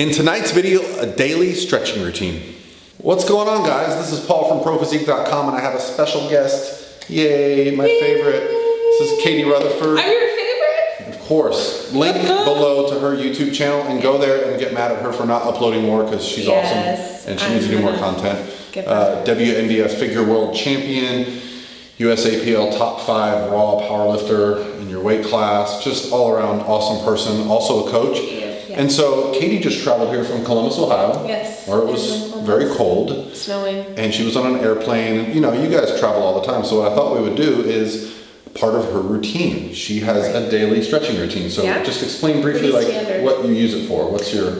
In tonight's video, a daily stretching routine. What's going on, guys? This is Paul from ProPhysique.com, and I have a special guest. Yay, my favorite. This is Katie Rutherford. I'm your favorite? Of course. Link below to her YouTube channel, and go there and get mad at her for not uploading more because she's awesome and she needs to do more content. WNBF Figure World Champion, USAPL Top 5 Raw Powerlifter in your weight class, just all around awesome person, also a coach. And so Katie just traveled here from Columbus, Ohio, where it was very cold, snowing, and she was on an airplane. You know, you guys travel all the time, so what I thought we would do is part of her routine. She has a daily stretching routine. So just explain briefly what you use it for. What's your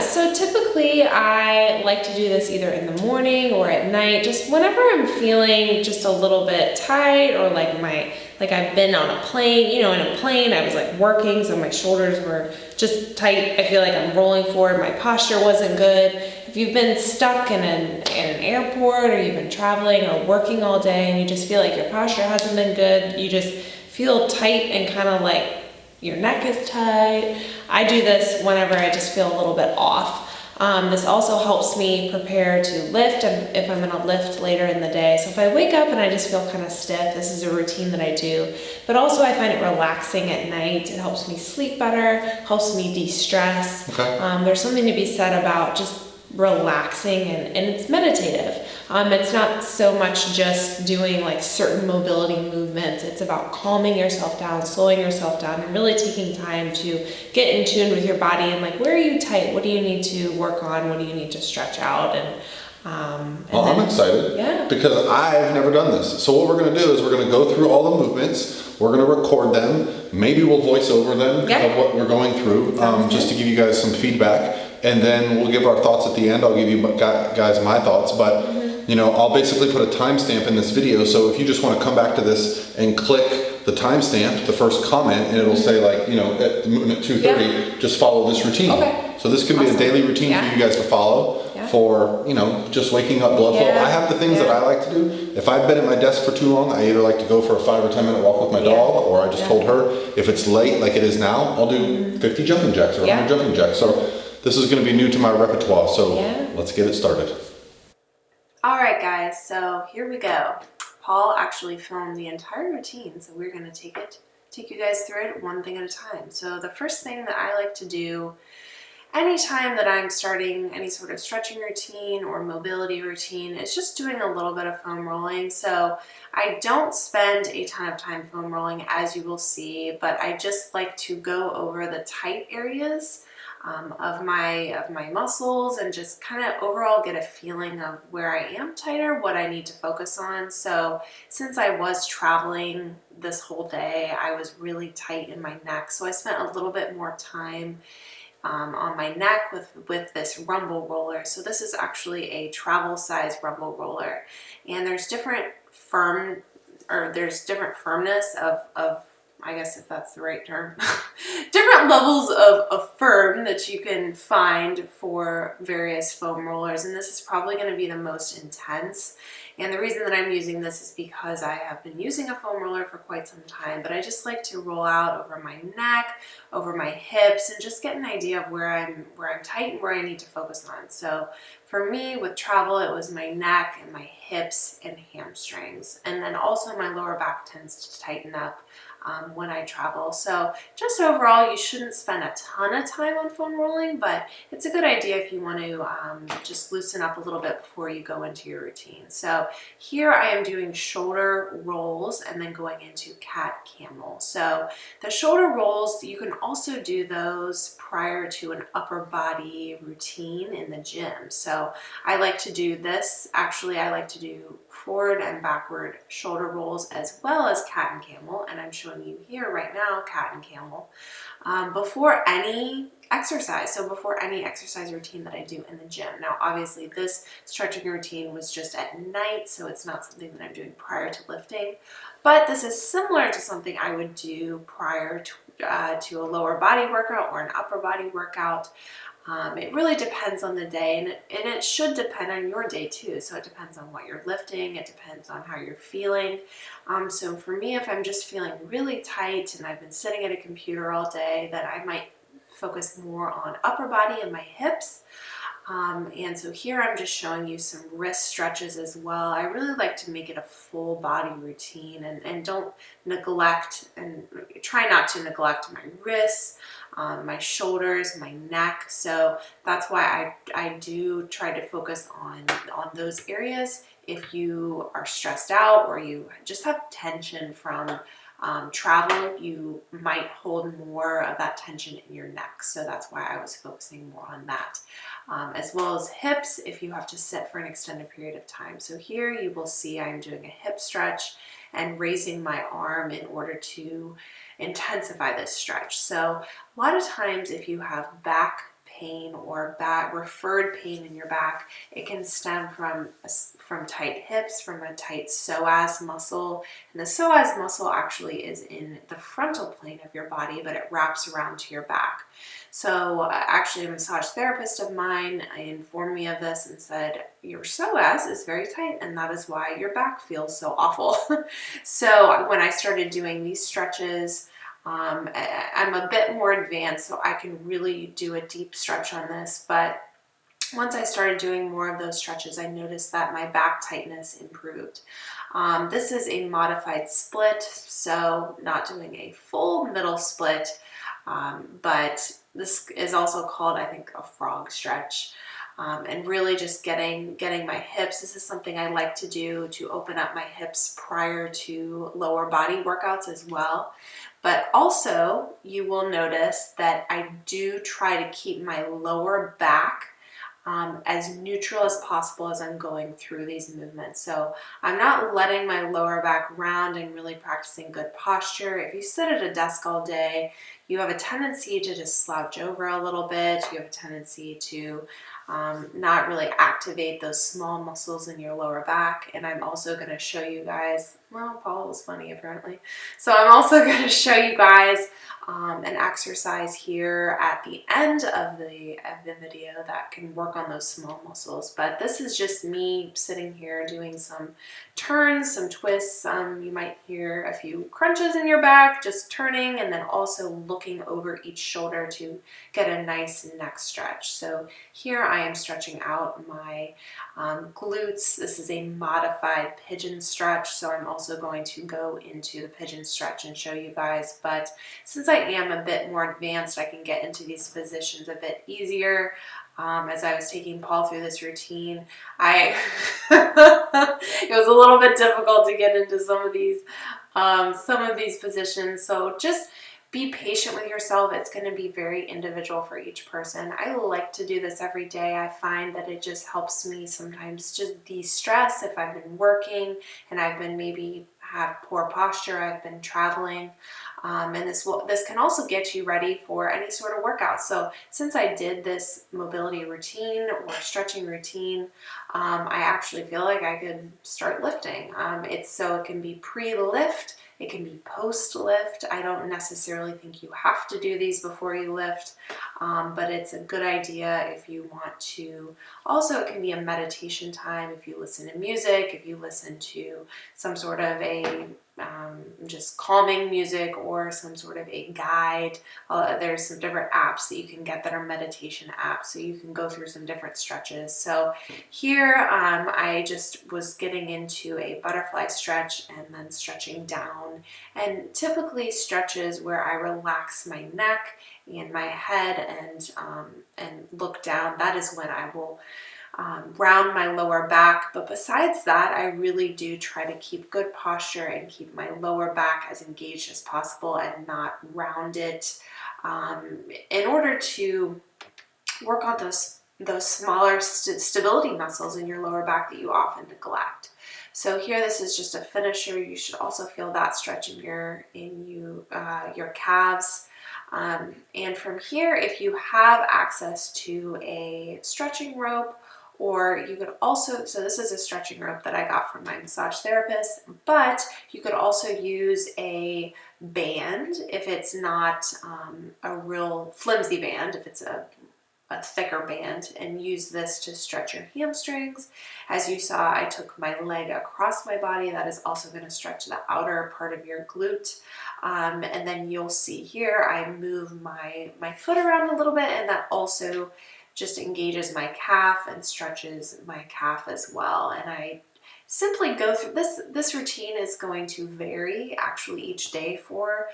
so typically I like to do this either in the morning or at night, just whenever I'm feeling just a little bit tight, or like I've been on a plane, in a plane I was like working, so my shoulders were just tight. I feel like I'm rolling forward, my posture wasn't good. If you've been stuck in an airport, or you've been traveling or working all day and you just feel like your posture hasn't been good, you just feel tight and kind of like your neck is tight. I do this whenever I just feel a little bit off. This also helps me prepare to lift if I'm gonna lift later in the day. So if I wake up and I just feel kind of stiff, this is a routine that I do. But also I find it relaxing at night. It helps me sleep better, helps me de-stress. There's something to be said about just relaxing, and it's meditative. It's not so much just doing like certain mobility movements. It's about calming yourself down, slowing yourself down, and really taking time to get in tune with your body and like, where are you tight? What do you need to work on? What do you need to stretch out? I'm excited because I've never done this. So what we're going to do is we're going to go through all the movements. We're going to record them. Maybe we'll voice over them of what we're going through, just to give you guys some feedback. And then we'll give our thoughts at the end. I'll give you guys my thoughts, but I'll basically put a timestamp in this video. So if you just want to come back to this and click the timestamp, the first comment, and it'll say like, at 2:30, just follow this routine. So this could be a daily routine for you guys to follow for, just waking up, blood flow. I have the things that I like to do. If I've been at my desk for too long, I either like to go for a 5 or 10 minute walk with my dog, or I just told her if it's late like it is now, I'll do 50 jumping jacks or 100 jumping jacks. So this is going to be new to my repertoire, so let's get it started. All right, guys, so here we go. Paul actually filmed the entire routine, so we're going to take you guys through it one thing at a time. So the first thing that I like to do anytime that I'm starting any sort of stretching routine or mobility routine is just doing a little bit of foam rolling. So I don't spend a ton of time foam rolling, as you will see, but I just like to go over the tight areas of my muscles and just kind of overall get a feeling of where I am tighter, what I need to focus on. So since I was traveling this whole day, I was really tight in my neck. So I spent a little bit more time on my neck with this rumble roller. So this is actually a travel size rumble roller, and there's different firmness of I guess if that's the right term, different levels of firm that you can find for various foam rollers. And this is probably going to be the most intense. And the reason that I'm using this is because I have been using a foam roller for quite some time, but I just like to roll out over my neck, over my hips, and just get an idea of where I'm tight and where I need to focus on. So for me with travel, it was my neck and my hips and hamstrings. And then also my lower back tends to tighten up when I travel. So just overall, you shouldn't spend a ton of time on foam rolling, but it's a good idea if you want to just loosen up a little bit before you go into your routine. So here I am doing shoulder rolls and then going into cat camel. So the shoulder rolls, you can also do those prior to an upper body routine in the gym. So I like to do this. Actually, I like to do forward and backward shoulder rolls as well as cat and camel, and I'm showing you here right now cat and camel before any exercise. So before any exercise routine that I do in the gym. Now obviously this stretching routine was just at night, so it's not something that I'm doing prior to lifting, but this is similar to something I would do prior to a lower body workout or an upper body workout. It really depends on the day, and it should depend on your day too. So it depends on what you're lifting, it depends on how you're feeling. So for me, if I'm just feeling really tight and I've been sitting at a computer all day, then I might focus more on upper body and my hips. And so here I'm just showing you some wrist stretches as well. I really like to make it a full body routine, and don't neglect, and try not to neglect my wrists, my shoulders, my neck. So that's why I do try to focus on those areas. If you are stressed out or you just have tension from travel, you might hold more of that tension in your neck. So that's why I was focusing more on that. As well as hips, if you have to sit for an extended period of time. So here you will see I'm doing a hip stretch and raising my arm in order to intensify this stretch. So a lot of times if you have back pain or back referred pain in your back, it can stem from tight hips, from a tight psoas muscle. And the psoas muscle actually is in the frontal plane of your body, but it wraps around to your back. So actually a massage therapist of mine informed me of this and said, your psoas is very tight and that is why your back feels so awful. So when I started doing these stretches, I'm a bit more advanced, so I can really do a deep stretch on this, but once I started doing more of those stretches, I noticed that my back tightness improved. This is a modified split, so not doing a full middle split, but this is also called, I think, a frog stretch. And really just getting my hips. This is something I like to do to open up my hips prior to lower body workouts as well. But also you will notice that I do try to keep my lower back as neutral as possible as I'm going through these movements. So I'm not letting my lower back round and really practicing good posture. If you sit at a desk all day, you have a tendency to just slouch over a little bit. You have a tendency to not really activate those small muscles in your lower back. And I'm also going to show you guys, well, Paul was funny apparently. So I'm also going to show you guys an exercise here at the end of the video that can work on those small muscles. But this is just me sitting here doing some turns, some twists. You might hear a few crunches in your back, just turning, and then also looking over each shoulder to get a nice neck stretch. So here I am stretching out my glutes. This is a modified pigeon stretch, so I'm also going to go into the pigeon stretch and show you guys. But since I am a bit more advanced, I can get into these positions a bit easier. As I was taking Paul through this routine, it was a little bit difficult to get into some of these positions. So just be patient with yourself. It's going to be very individual for each person. I like to do this every day. I find that it just helps me sometimes just de-stress if I've been working and I've been maybe have poor posture, I've been traveling. And this can also get you ready for any sort of workout. So since I did this mobility routine or stretching routine, I actually feel like I could start lifting. It can be pre-lift, it can be post-lift. I don't necessarily think you have to do these before you lift, but it's a good idea if you want to. Also, it can be a meditation time if you listen to music, if you listen to some sort of a just calming music or some sort of a guide. There's some different apps that you can get that are meditation apps, so you can go through some different stretches. So here I just was getting into a butterfly stretch and then stretching down, and typically stretches where I relax my neck and my head and look down. That is when I will round my lower back. But besides that, I really do try to keep good posture and keep my lower back as engaged as possible and not round it, in order to work on those smaller stability muscles in your lower back that you often neglect. So here, this is just a finisher. You should also feel that stretch in your calves. And from here, if you have access to a stretching rope, or you could also, so this is a stretching rope that I got from my massage therapist, but you could also use a band if it's not a real flimsy band, if it's a a thicker band, and use this to stretch your hamstrings. As you saw, I took my leg across my body. That is also going to stretch the outer part of your glute. And then you'll see here, I move my foot around a little bit, and that also just engages my calf and stretches my calf as well. And I simply go through this routine is going to vary actually each day for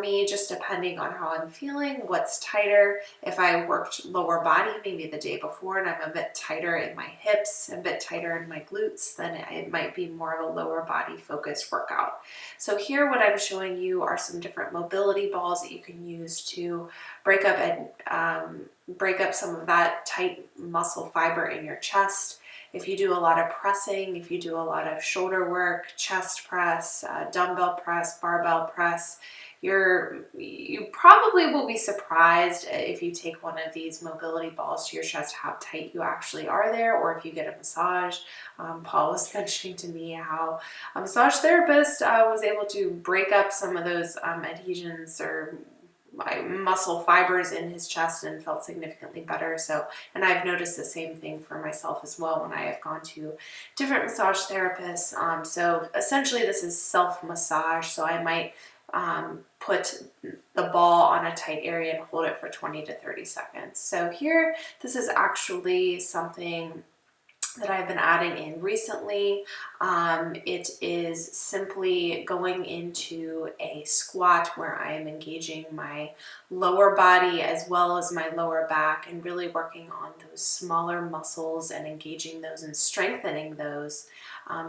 me, just depending on how I'm feeling, what's tighter. If I worked lower body maybe the day before and I'm a bit tighter in my hips, a bit tighter in my glutes, then it might be more of a lower body focused workout. So here what I'm showing you are some different mobility balls that you can use to break up some of that tight muscle fiber in your chest. If you do a lot of pressing, if you do a lot of shoulder work, chest press, dumbbell press, barbell press, you probably will be surprised if you take one of these mobility balls to your chest how tight you actually are there, or if you get a massage. Paul was mentioning to me how a massage therapist was able to break up some of those adhesions or my muscle fibers in his chest and felt significantly better. So, and I've noticed the same thing for myself as well when I have gone to different massage therapists. So essentially this is self-massage. So I might put the ball on a tight area and hold it for 20 to 30 seconds. So here, this is actually something that I've been adding in recently. It is simply going into a squat where I am engaging my lower body as well as my lower back and really working on those smaller muscles and engaging those and strengthening those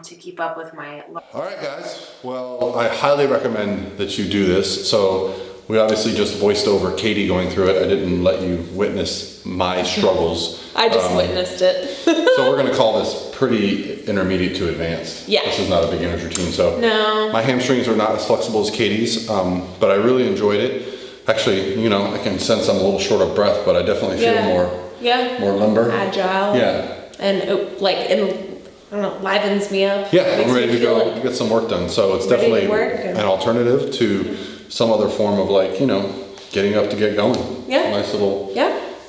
to keep up with my... All right, guys. Well, I highly recommend that you do this. So we obviously just voiced over Katie going through it. I didn't let you witness my struggles. I just witnessed it. So we're going to call this pretty intermediate to advanced. Yeah. This is not a beginner's routine. So no. My hamstrings are not as flexible as Katie's, but I really enjoyed it. Actually, you know, I can sense I'm a little short of breath, but I definitely feel more limber. Agile. Yeah. And I don't know, livens me up. Yeah, I'm ready to go get some work done. So it's definitely an alternative to some other form of like, you know, getting up to get going. Yeah. Nice little,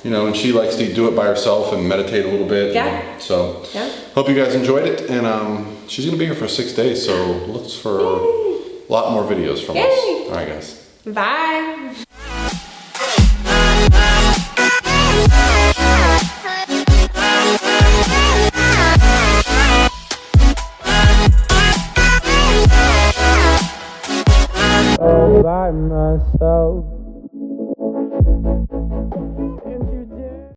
you know, and she likes to do it by herself and meditate a little bit. Yeah. So hope you guys enjoyed it. And she's going to be here for 6 days. So look for a lot more videos from us. All right, guys. Bye.